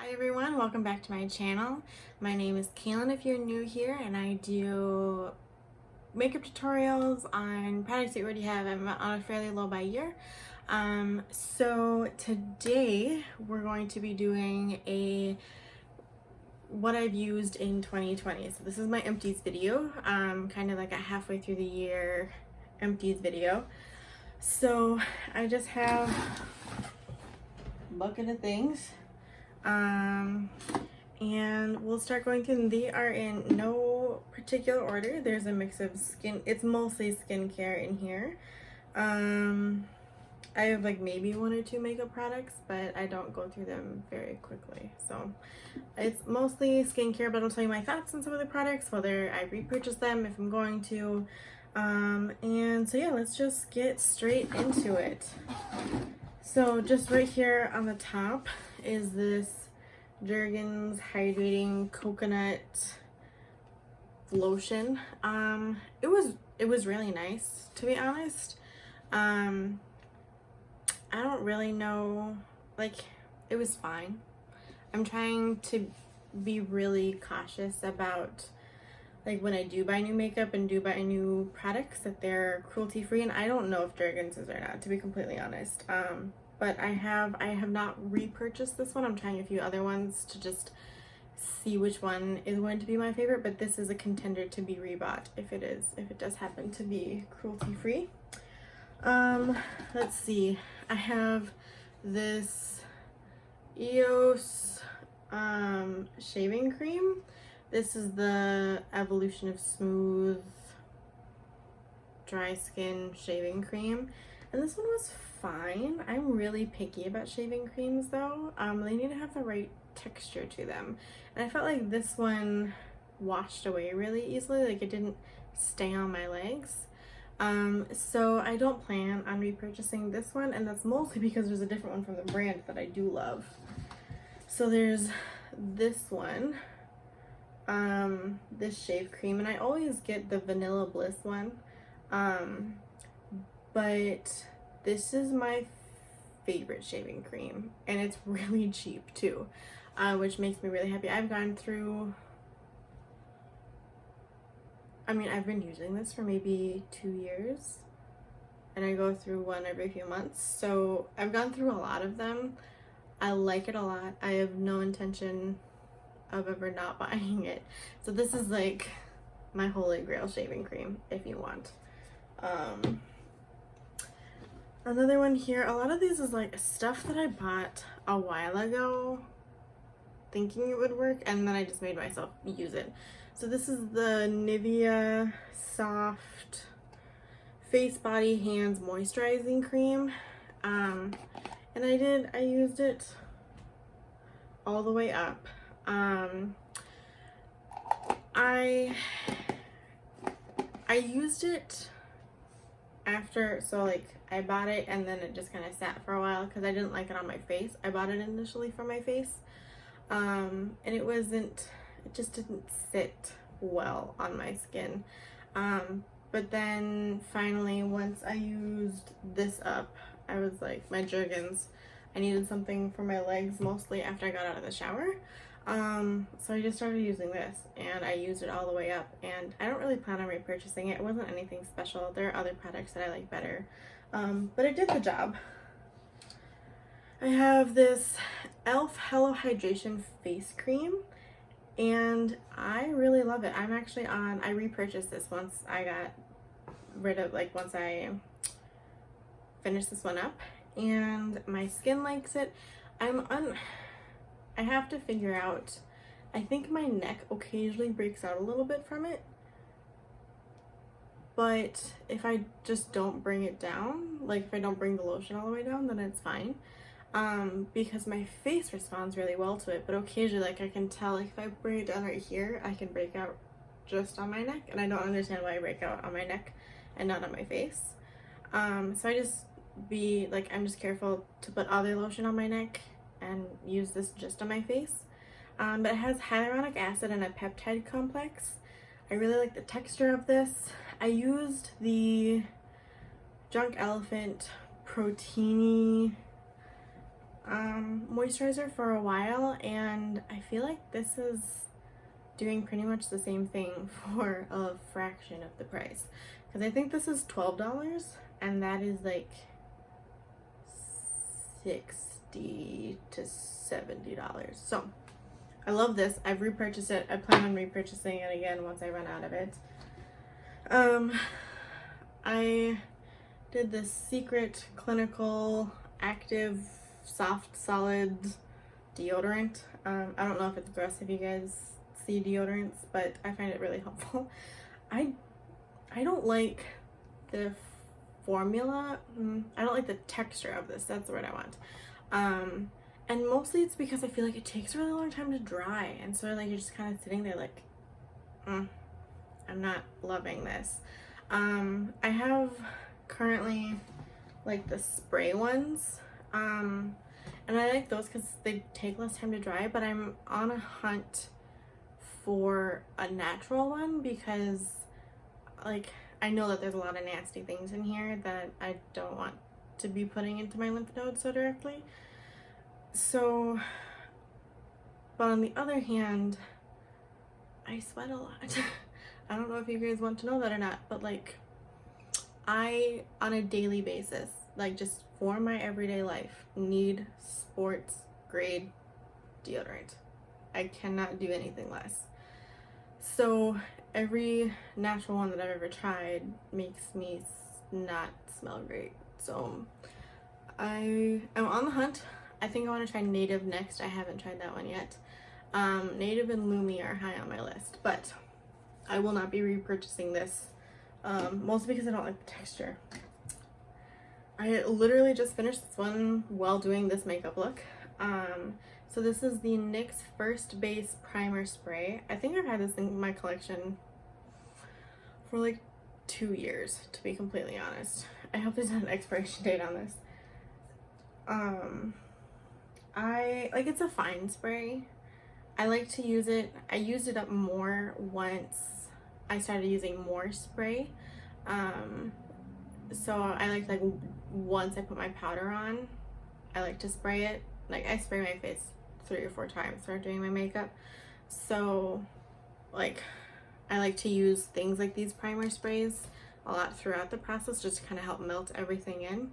Hi everyone, welcome back to my channel. My name is Kaylin if you're new here, and I do makeup tutorials on products that you already have. I'm on a fairly low buy year. So today we're going to be doing what I've used in 2020. So this is my empties video, kind of like a halfway through the year empties video. So I just have a bucket of things. And we'll start going through them. They are in no particular order. There's a mix of it's mostly skincare in here. I have like maybe one or two makeup products, but I don't go through them very quickly. So it's mostly skincare, but I'll tell you my thoughts on some of the products, whether I repurchase them if I'm going to. And so yeah, let's just get straight into it. So just right here on the top is this Jergens Hydrating Coconut Lotion. It was really nice, to be honest. I don't really know, like, it was fine. I'm trying to be really cautious about, like, when I do buy new makeup and do buy new products, that they're cruelty free, and I don't know if Jergens is or not, to be completely honest. But I have not repurchased this one. I'm trying a few other ones to just see which one is going to be my favorite, but this is a contender to be rebought if it does happen to be cruelty free. Let's see. I have this EOS shaving cream. This is the Evolution of Smooth Dry Skin Shaving Cream, and this one was fine. I'm really picky about shaving creams though. They need to have the right texture to them, and I felt like this one washed away really easily, like it didn't stay on my legs. So I don't plan on repurchasing this one, and that's mostly because there's a different one from the brand that I do love. So there's this one, this shave cream, and I always get the Vanilla Bliss one, but this is my favorite shaving cream, and it's really cheap too, which makes me really happy. I've gone through, I've been using this for maybe 2 years, and I go through one every few months, so I've gone through a lot of them. I like it a lot. I have no intention of ever not buying it. So this is like my holy grail shaving cream if you want. Another one here, a lot of these is like stuff that I bought a while ago thinking it would work, and then I just made myself use it. So this is the Nivea Soft Face, Body, Hands Moisturizing Cream. And I used it all the way up. I used it after, so like I bought it and then it just kind of sat for a while because I didn't like it on my face. I bought it initially for my face, and it just didn't sit well on my skin. But then finally, once I used this up, I was like, my Jergens, I needed something for my legs mostly after I got out of the shower. So I just started using this, and I used it all the way up, and I don't really plan on repurchasing it. It wasn't anything special. There are other products that I like better, but it did the job. I have this e.l.f. Hello Hydration face cream, and I really love it. I repurchased this once I got rid of, like, once I finished this one up, and my skin likes it. I have to figure out, I think my neck occasionally breaks out a little bit from it, but if I just don't bring it down, like if I don't bring the lotion all the way down, then it's fine, because my face responds really well to it. But occasionally, like, I can tell, like, if I bring it down right here, I can break out just on my neck, and I don't understand why I break out on my neck and not on my face. So I'm just careful to put other lotion on my neck and use this just on my face. But it has hyaluronic acid and a peptide complex. I really like the texture of this. I used the Junk Elephant Proteiny moisturizer for a while, and I feel like this is doing pretty much the same thing for a fraction of the price. Because I think this is $12 and that is like $60 to $70. So I love this. I've repurchased it. I plan on repurchasing it again once I run out of it. I did this Secret Clinical Active Soft Solid deodorant. I don't know if it's gross if you guys see deodorants, but I find it really helpful. I don't like the formula. I don't like the texture of this. That's the word I want. And mostly it's because I feel like it takes a really long time to dry, and so like you're just kind of sitting there like, I'm not loving this. I have currently like the spray ones, and I like those because they take less time to dry, but I'm on a hunt for a natural one because like I know that there's a lot of nasty things in here that I don't want to be putting into my lymph nodes so directly. So, but on the other hand, I sweat a lot. I don't know if you guys want to know that or not, but like I, on a daily basis, like just for my everyday life, need sports grade deodorant. I cannot do anything less. So every natural one that I've ever tried makes me not smell great. So I am on the hunt. I think I want to try Native next. I haven't tried that one yet. Native and Lumi are high on my list, but I will not be repurchasing this, mostly because I don't like the texture. I literally just finished this one while doing this makeup look. So this is the NYX First Base Primer Spray. I think I've had this in my collection for like 2 years, to be completely honest. I hope there's not an expiration date on this. It's a fine spray. I like to use it. I used it up more once I started using more spray. So I like once I put my powder on, I like to spray it. Like I spray my face 3 or 4 times for doing my makeup. So like I like to use things like these primer sprays a lot throughout the process just to kind of help melt everything in.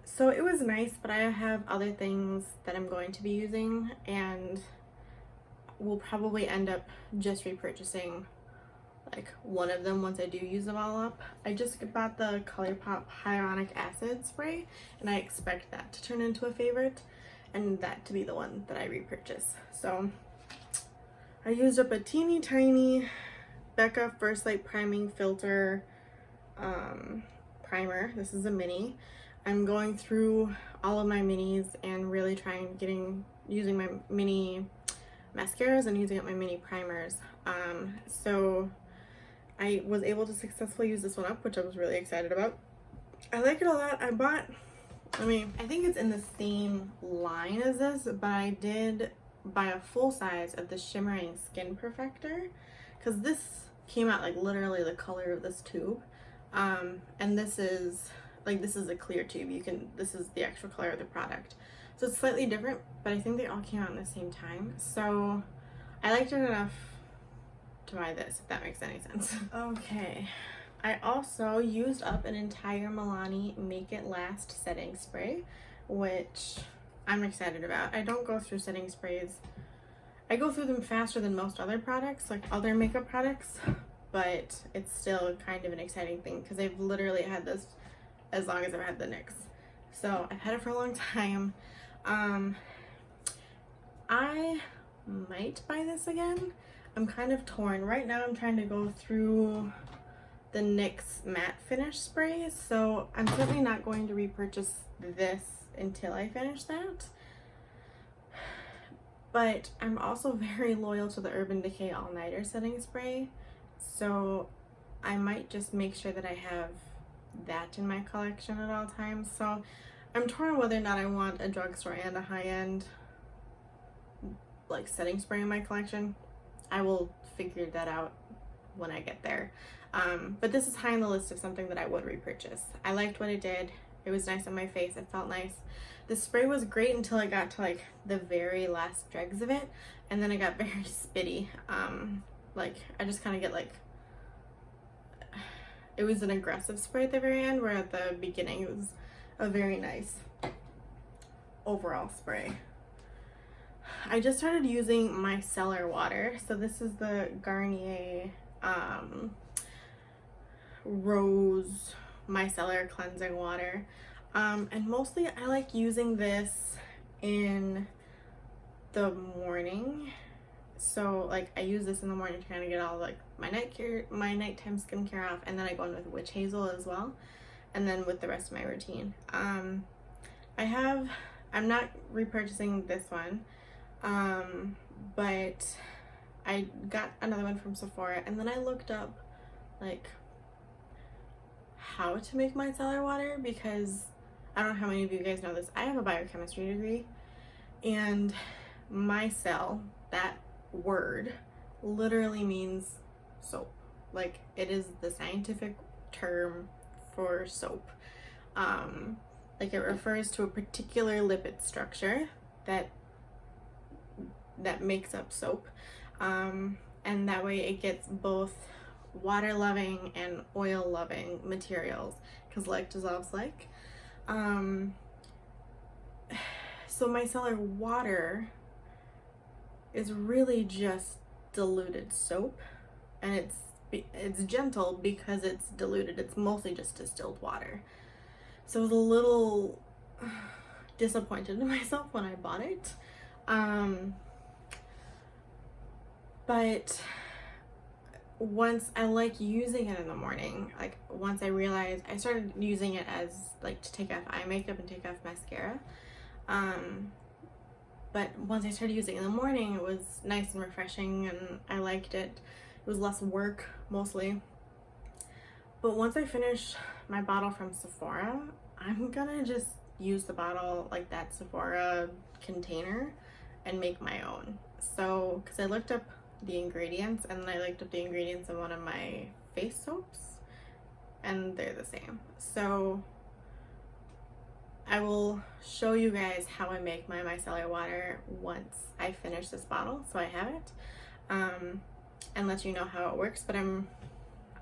So it was nice, but I have other things that I'm going to be using, and will probably end up just repurchasing like one of them once I do use them all up. I just bought the ColourPop Hyaluronic Acid spray, and I expect that to turn into a favorite and that to be the one that I repurchase. So I used up a teeny tiny Becca First Light Priming Filter primer. This is a mini. I'm going through all of my minis and really using my mini mascaras and using up my mini primers. So I was able to successfully use this one up, which I was really excited about. I like it a lot. I think it's in the same line as this, but I did buy a full size of the Shimmering Skin Perfector because this came out like literally the color of this tube. And this is a clear tube. This is the actual color of the product. So it's slightly different, but I think they all came out at the same time. So I liked it enough to buy this, if that makes any sense. Okay. I also used up an entire Milani Make It Last setting spray, which I'm excited about. I don't go through setting sprays. I go through them faster than most other products, like other makeup products, but it's still kind of an exciting thing because I've literally had this as long as I've had the NYX. So I've had it for a long time. I might buy this again. I'm kind of torn. Right now I'm trying to go through the NYX matte finish sprays, so I'm certainly not going to repurchase this until I finish that. But I'm also very loyal to the Urban Decay All Nighter setting spray, so I might just make sure that I have that in my collection at all times. So I'm torn whether or not I want a drugstore and a high-end like setting spray in my collection. I will figure that out when I get there. But this is high on the list of something that I would repurchase. I liked what it did. It was nice on my face. It felt nice. The spray was great until I got to like the very last dregs of it, and then it got very spitty. Like I just kind of get like, it was an aggressive spray at the very end, where at the beginning it was a very nice overall spray. I just started using micellar water. So this is the Garnier Rose Micellar Cleansing Water. And mostly I like using this in the morning. So like I use this in the morning to kind of get all like my nighttime skincare off, and then I go in with witch hazel as well, and then with the rest of my routine. I'm not repurchasing this one, but I got another one from Sephora, and then I looked up like how to make micellar water, because I don't know how many of you guys know this. I have a biochemistry degree, and micelle, that word, literally means soap. Like it is the scientific term for soap. Like it refers to a particular lipid structure that makes up soap, and that way it gets both water loving and oil loving materials, because like dissolves like. So micellar water is really just diluted soap, and it's gentle because it's diluted. It's mostly just distilled water. So I was a little disappointed in myself when I bought it. But once I like using it in the morning, like once I realized, I started using it as like to take off eye makeup and take off mascara. But once I started using it in the morning, it was nice and refreshing, and I liked it. It was less work mostly. But once I finish my bottle from Sephora, I'm gonna just use the bottle, like that Sephora container, and make my own. So, because I looked up the ingredients, and then I looked up the ingredients in one of my face soaps, and they're the same. So I will show you guys how I make my micellar water once I finish this bottle, so I have it, and let you know how it works. But I'm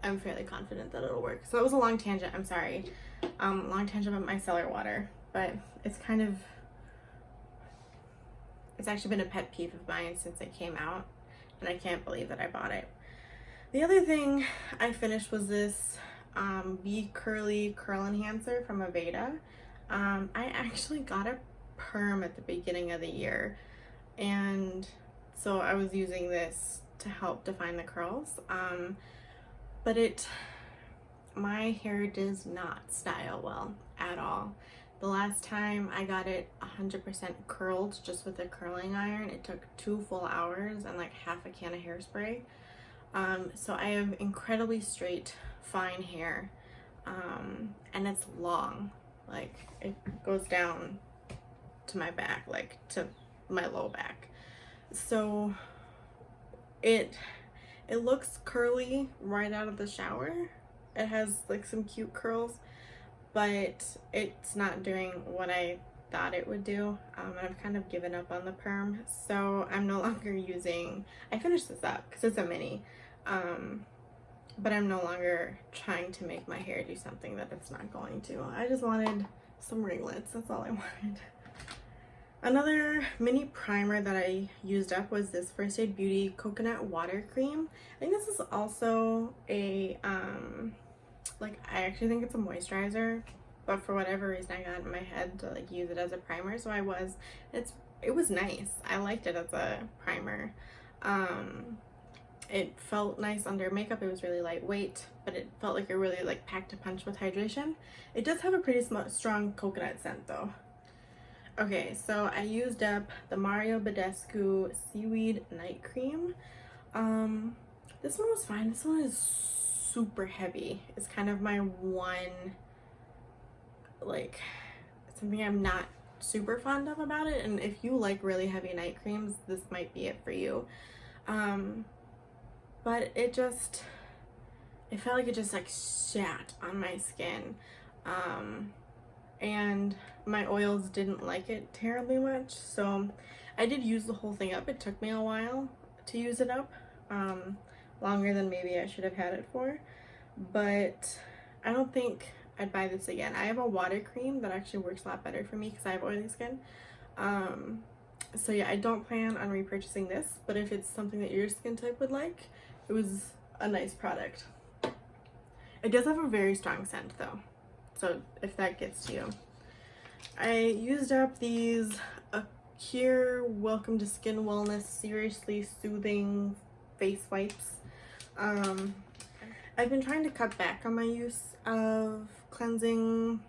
fairly confident that it'll work. So it was a long tangent, I'm sorry. Long tangent about micellar water, but it's actually been a pet peeve of mine since it came out, and I can't believe that I bought it. The other thing I finished was this Be Curly Curl Enhancer from Aveda. I actually got a perm at the beginning of the year, and so I was using this to help define the curls, but my hair does not style well at all. The last time I got it 100% curled just with a curling iron, it took 2 full hours and like half a can of hairspray. So I have incredibly straight, fine hair, and it's long. Like it goes down to my back, like to my low back. So it looks curly right out of the shower. It has like some cute curls, but it's not doing what I thought it would do. And I've kind of given up on the perm, so I'm no longer using, I finished this up because it's a mini, but I'm no longer trying to make my hair do something that it's not going to. I just wanted some ringlets, that's all I wanted. Another mini primer that I used up was this First Aid Beauty Coconut Water Cream. I think this is also a, like, I actually think it's a moisturizer, but for whatever reason I got in my head to like use it as a primer, so it was nice. I liked it as a primer. It felt nice under makeup. It was really lightweight, but it felt like it really like packed a punch with hydration. It does have a pretty strong coconut scent though. Okay, so I used up the Badescu Seaweed Night Cream. This one was fine. This one is super heavy. It's kind of my one, like, something I'm not super fond of about it. And if you like really heavy night creams, this might be it for you. But it felt like it just like sat on my skin. and my oils didn't like it terribly much, so I did use the whole thing up. It took me a while to use it up, longer than maybe I should have had it for, but I don't think I'd buy this again. I have a water cream that actually works a lot better for me because I have oily skin. So yeah, I don't plan on repurchasing this, but if it's something that your skin type would like, it was a nice product. It does have a very strong scent though, so if that gets to you. I used up these Cure Welcome to Skin Wellness Seriously Soothing Face Wipes. I've been trying to cut back on my use of cleansing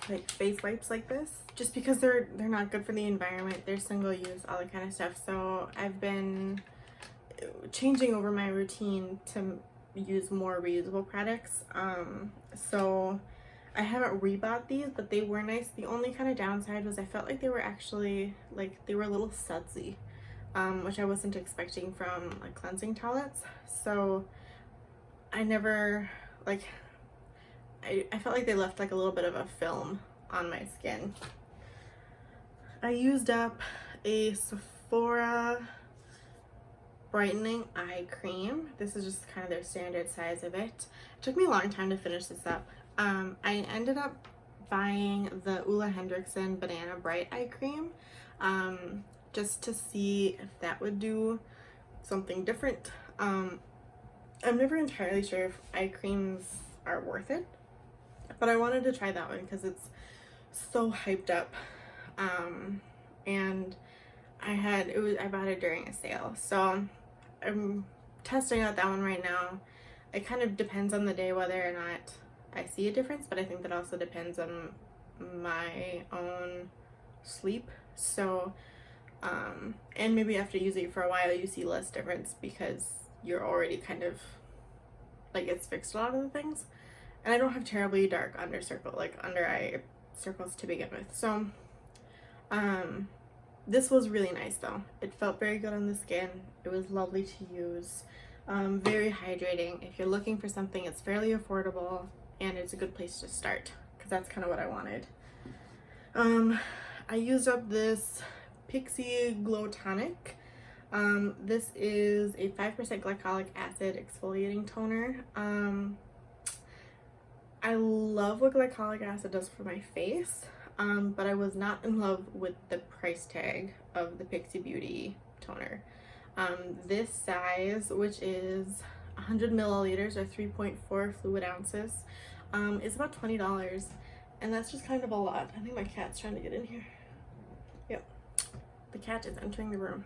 like face wipes like this, just because they're not good for the environment, they're single use, all that kind of stuff. So I've been changing over my routine to use more reusable products. So I haven't rebought these, but they were nice. The only kind of downside was I felt like they were actually like they were a little sudsy, which I wasn't expecting from like cleansing towelettes. So I never like I felt like they left like a little bit of a film on my skin. I used up a Sephora Brightening Eye Cream. This is just kind of their standard size of it. It took me a long time to finish this up. I ended up buying the Ulla Hendrickson Banana Bright Eye Cream, just to see if that would do something different. I'm never entirely sure if eye creams are worth it, but I wanted to try that one because it's so hyped up. And I bought it during a sale, so I'm testing out that one right now. It kind of depends on the day whether or not I see a difference, but I think that also depends on my own sleep. So and maybe after using it for a while you see less difference because you're already kind of like it's fixed a lot of the things. And I don't have terribly dark under eye circles to begin with. So this was really nice though. It felt very good on the skin. It was lovely to use. Very hydrating. If you're looking for something, it's fairly affordable and it's a good place to start because that's kind of what I wanted. I used up this Pixi Glow Tonic. This is a 5% glycolic acid exfoliating toner. I love what glycolic acid does for my face, but I was not in love with the price tag of the Pixi Beauty toner. This size, which is 100 milliliters or 3.4 fluid ounces, is about $20, and that's just kind of a lot. I think my cat's trying to get in here. Yep, the cat is entering the room.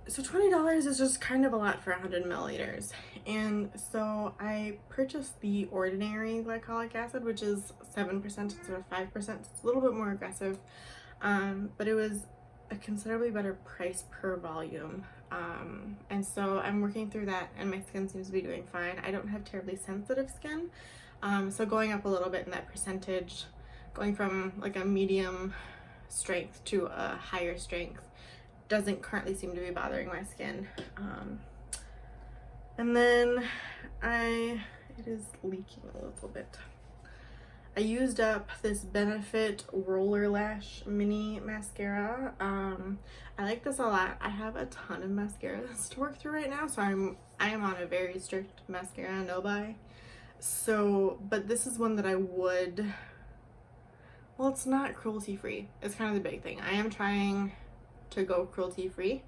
So $20 is just kind of a lot for 100 milliliters. And so I purchased the ordinary glycolic acid, which is 7% instead of 5%. So it's a little bit more aggressive, but it was a considerably better price per volume. And so I'm working through that and my skin seems to be doing fine. I don't have terribly sensitive skin. So going up a little bit in that percentage, going from like a medium strength to a higher strength, doesn't currently seem to be bothering my skin. And then it is leaking a little bit. I used up this Benefit Roller Lash Mini Mascara. I like this a lot. I have a ton of mascaras to work through right now, so I am on a very strict mascara no buy. So, but this is one that I would, well, it's not cruelty free. It's kind of the big thing. I am trying to go cruelty free.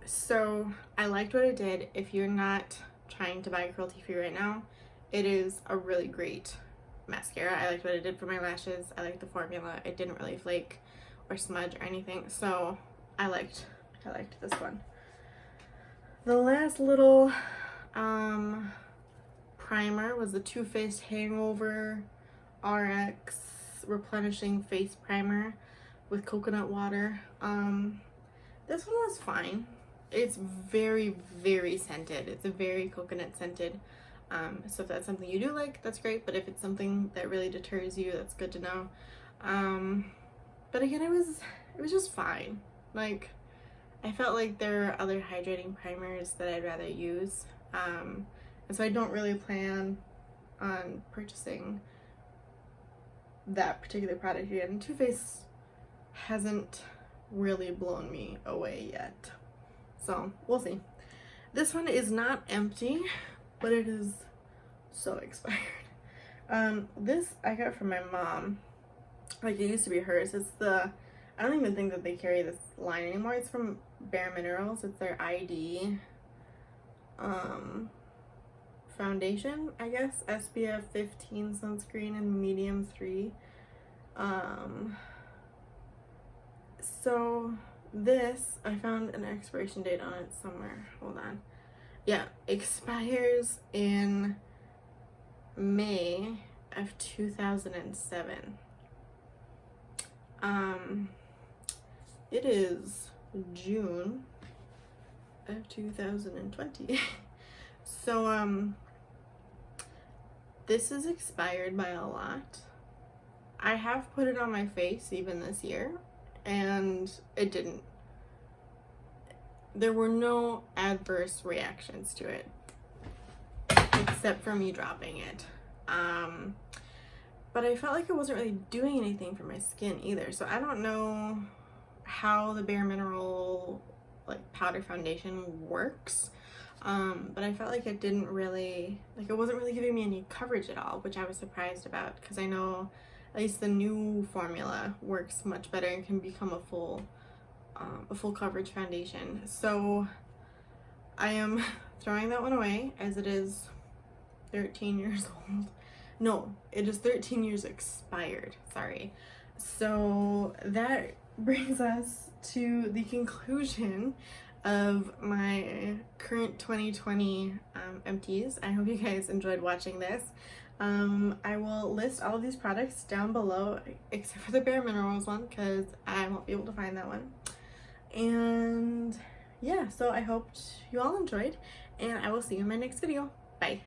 So I liked what it did. If you're not trying to buy cruelty free right now, it is a really great mascara. I liked what it did for my lashes. I liked the formula. It didn't really flake or smudge or anything, so I liked this one. The last little primer was the Too Faced Hangover RX Replenishing Face Primer with coconut water. This one was fine. It's very, very scented. It's a very coconut scented. So if that's something you do like, that's great. But if it's something that really deters you, that's good to know. But again, it was just fine. Like, I felt like there are other hydrating primers that I'd rather use. And so I don't really plan on purchasing that particular product again. Too Faced hasn't really blown me away yet, so we'll see. This one is not empty, but it is so expired. This I got from my mom. Like, it used to be hers. It's the, I don't even think that they carry this line anymore. It's from BareMinerals. It's their ID foundation, I guess. SPF 15 sunscreen and medium 3. So this, I found an expiration date on it somewhere. Hold on. Yeah, expires in May of 2007. It is June of 2020. So this is expired by a lot. I have put it on my face even this year, and it didn't. There were no adverse reactions to it, except for me dropping it. But I felt like it wasn't really doing anything for my skin either. So I don't know how the BareMineral like powder foundation works. But I felt like it didn't really, like, it wasn't really giving me any coverage at all, which I was surprised about, because I know at least the new formula works much better and can become a full coverage foundation. So I am throwing that one away, as it is 13 years old. No, it is 13 years expired, sorry. So that brings us to the conclusion of my current 2020 empties. I hope you guys enjoyed watching this. I will list all of these products down below, except for the BareMinerals one, because I won't be able to find that one. And yeah, so I hope you all enjoyed, and I will see you in my next video. Bye.